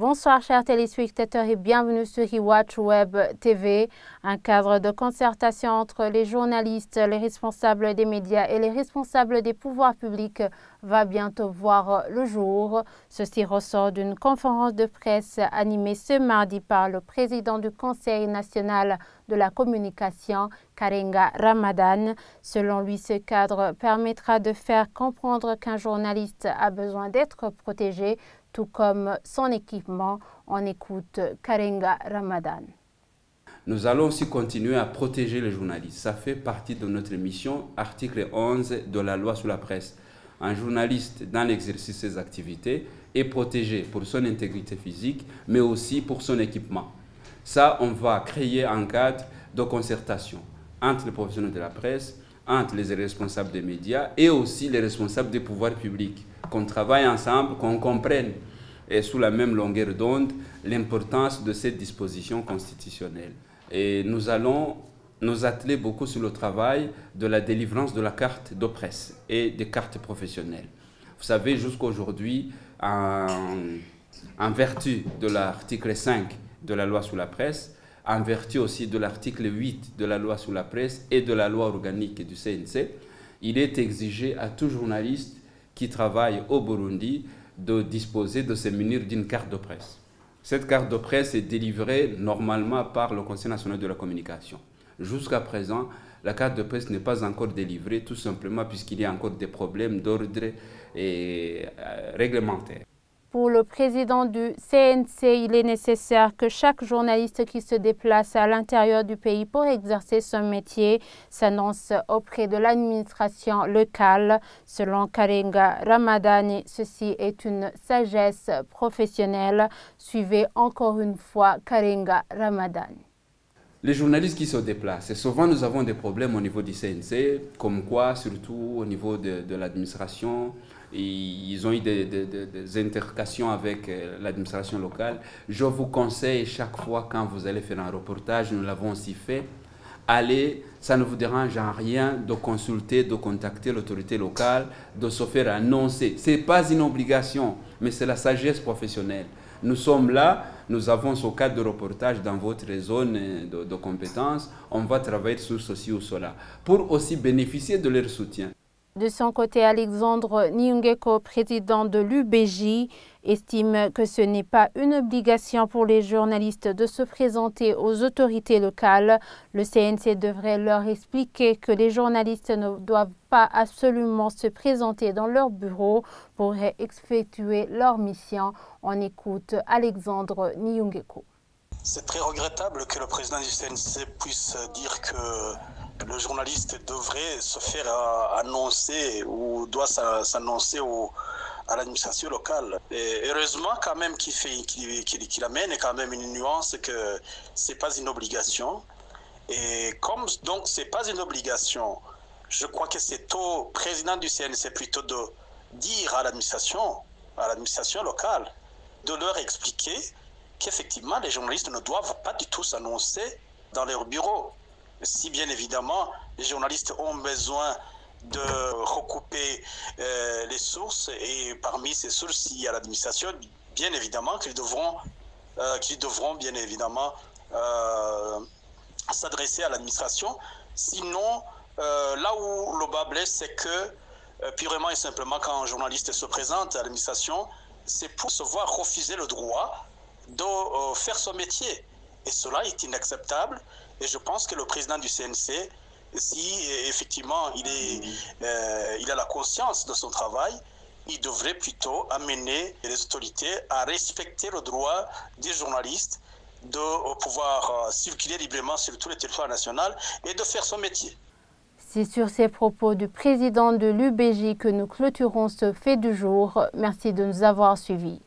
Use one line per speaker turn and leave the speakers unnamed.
Bonsoir chers téléspectateurs et bienvenue sur Iwatch Web TV. Un cadre de concertation entre les journalistes, les responsables des médias et les responsables des pouvoirs publics va bientôt voir le jour. Ceci ressort d'une conférence de presse animée ce mardi par le président du Conseil national de la communication, Karenga Ramadan. Selon lui, ce cadre permettra de faire comprendre qu'un journaliste a besoin d'être protégé, tout comme son équipement. On écoute Karenga Ramadan.
Nous allons aussi continuer à protéger les journalistes. Ça fait partie de notre mission, article 11 de la loi sur la presse. Un journaliste, dans l'exercice de ses activités, est protégé pour son intégrité physique, mais aussi pour son équipement. Ça, on va créer un cadre de concertation entre les professionnels de la presse, entre les responsables des médias et aussi les responsables des pouvoirs publics. Qu'on travaille ensemble, qu'on comprenne et sous la même longueur d'onde l'importance de cette disposition constitutionnelle. Et nous allons nous atteler beaucoup sur le travail de la délivrance de la carte de presse et des cartes professionnelles. Vous savez, jusqu'à aujourd'hui, en vertu de l'article 5 de la loi sur la presse, en vertu aussi de l'article 8 de la loi sur la presse et de la loi organique du CNC, il est exigé à tout journaliste qui travaille au Burundi de disposer, de se munir d'une carte de presse. Cette carte de presse est délivrée normalement par le Conseil national de la communication. Jusqu'à présent, la carte de presse n'est pas encore délivrée, tout simplement puisqu'il y a encore des problèmes d'ordre réglementaire.
Pour le président du CNC, il est nécessaire que chaque journaliste qui se déplace à l'intérieur du pays pour exercer son métier s'annonce auprès de l'administration locale. Selon Karenga Ramadan, ceci est une sagesse professionnelle. Suivez encore une fois Karenga Ramadan.
Les journalistes qui se déplacent, et souvent nous avons des problèmes au niveau du CNC, comme quoi, surtout au niveau de l'administration, ils ont eu des intercations avec l'administration locale. Je vous conseille chaque fois quand vous allez faire un reportage, nous l'avons aussi fait, allez, ça ne vous dérange en rien de consulter, de contacter l'autorité locale, de se faire annoncer. Ce n'est pas une obligation, mais c'est la sagesse professionnelle. Nous sommes là, nous avons ce cadre de reportage dans votre zone de compétences. On va travailler sur ceci ou cela pour aussi bénéficier de leur soutien.
De son côté, Alexandre Niungeko, président de l'UBJ, estime que ce n'est pas une obligation pour les journalistes de se présenter aux autorités locales. Le CNC devrait leur expliquer que les journalistes ne doivent pas absolument se présenter dans leur bureau pour effectuer leur mission. On écoute Alexandre Niungeko.
C'est très regrettable que le président du CNC puisse dire que le journaliste devrait se faire annoncer ou doit s'annoncer à l'administration locale. Et heureusement quand même qu'il amène quand même une nuance que c'est pas une obligation. Et comme donc c'est pas une obligation, je crois que c'est au président du CNC plutôt de dire à l'administration locale, de leur expliquer qu'effectivement les journalistes ne doivent pas du tout s'annoncer dans leur bureau. Si bien évidemment les journalistes ont besoin de recouper les sources et parmi ces sources, il y a l'administration, bien évidemment qu'ils devront bien évidemment s'adresser à l'administration. Sinon, là où le bas blesse, c'est que purement et simplement quand un journaliste se présente à l'administration, c'est pour se voir refuser le droit de faire son métier. Et cela est inacceptable. Et je pense que le président du CNC, si effectivement il a la conscience de son travail, il devrait plutôt amener les autorités à respecter le droit des journalistes de pouvoir circuler librement sur tout le territoire national et de faire son métier.
C'est sur ces propos du président de l'UBJ que nous clôturons ce fait du jour. Merci de nous avoir suivis.